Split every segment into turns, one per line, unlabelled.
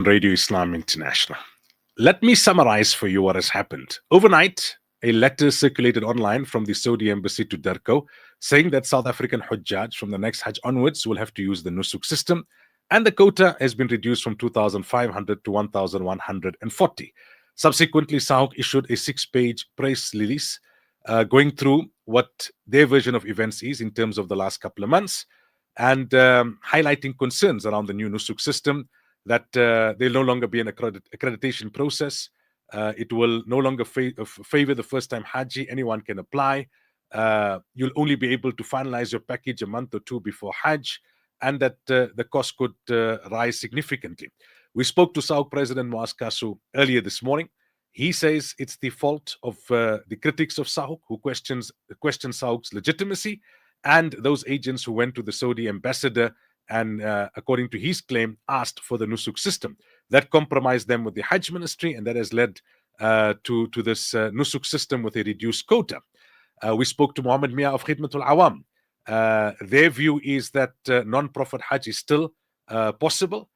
Radio Islam International. Let me summarize for you what has happened. Overnight, a letter circulated online from the Saudi embassy to Derko saying that South African Hujjaj from the next Hajj onwards will have to use the Nusuk system, and the quota has been reduced from 2,500 to 1,140. Subsequently, SAOC issued a 6-page press release going through what their version of events is in terms of the last couple of months and highlighting concerns around the new Nusuk system, that there'll no longer be an accreditation process. It will no longer favor the first-time Haji. Anyone can apply. You'll only be able to finalize your package a month or two before Hajj, and that the cost could rise significantly. We spoke to SAOC President Muaz Kasu earlier this morning. He says it's the fault of the critics of SAOC who question SAOC's legitimacy, and those agents who went to the Saudi ambassador and, according to his claim, asked for the Nusuk system. That compromised them with the Hajj ministry, and that has led to this Nusuk system with a reduced quota. We spoke to Muhammad Mia of Khidmatul Awam. Their view is that non-profit Hajj is still possible.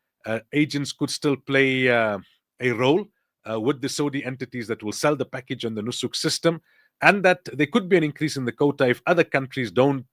Agents could still play a role with the Saudi entities that will sell the package on the Nusuk system, and that there could be an increase in the quota if other countries don't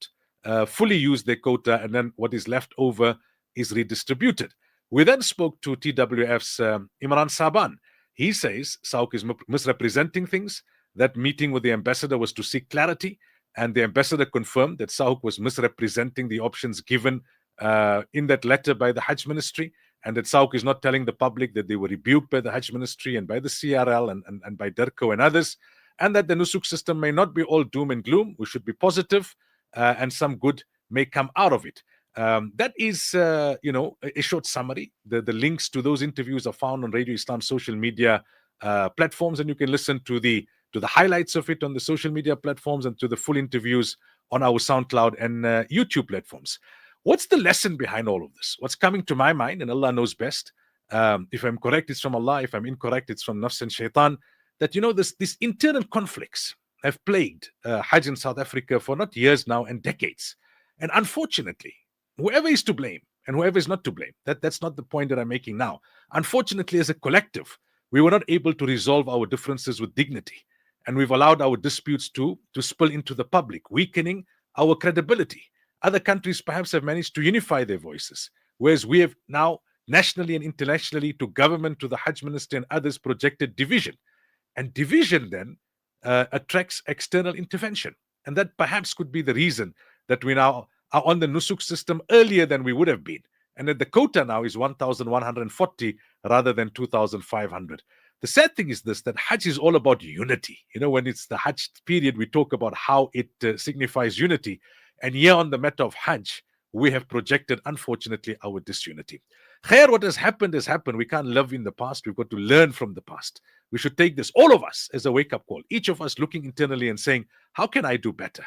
fully use their quota, and then what is left over is redistributed. We then spoke to TWF's Imran Saban. He says SAOC is misrepresenting things. That meeting with the ambassador was to seek clarity, and the ambassador confirmed that SAOC was misrepresenting the options given in that letter by the Hajj ministry, and that SAOC is not telling the public that they were rebuked by the Hajj ministry and by the CRL and by Derko and others, and that the Nusuk system may not be all doom and gloom. We should be positive, and some good may come out of it. That is, a short summary. The links to those interviews are found on Radio Islam social media platforms, and you can listen to the highlights of it on the social media platforms and to the full interviews on our SoundCloud and YouTube platforms. What's the lesson behind all of this? What's coming to my mind, and Allah knows best. If I'm correct, it's from Allah. If I'm incorrect, it's from Nafs and Shaitan. That, this internal conflicts have plagued Hajj in South Africa for not years now and decades. And unfortunately, whoever is to blame and whoever is not to blame, that's not the point that I'm making now. Unfortunately, as a collective, we were not able to resolve our differences with dignity. And we've allowed our disputes to spill into the public, weakening our credibility. Other countries perhaps have managed to unify their voices, whereas we have now, nationally and internationally, to government, to the Hajj ministry and others, projected division. And division then attracts external intervention. And that perhaps could be the reason that we now are on the Nusuk system earlier than we would have been. And that the quota now is 1,140 rather than 2,500. The sad thing is this, that Hajj is all about unity. When it's the Hajj period, we talk about how it signifies unity. And here on the matter of Hajj, we have projected, unfortunately, our disunity. Khair, what has happened has happened. We can't live in the past. We've got to learn from the past. We should take this, all of us, as a wake-up call. Each of us looking internally and saying, how can I do better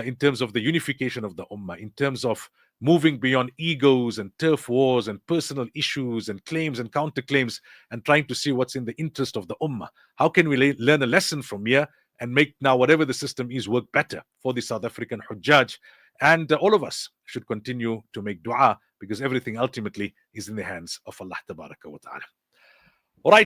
in terms of the unification of the Ummah, in terms of moving beyond egos and turf wars and personal issues and claims and counterclaims, and trying to see what's in the interest of the Ummah? How can we learn a lesson from here and make now whatever the system is work better for the South African Hujjaj? And all of us should continue to make dua, because everything ultimately is in the hands of Allah Tabaraka wa Ta'ala.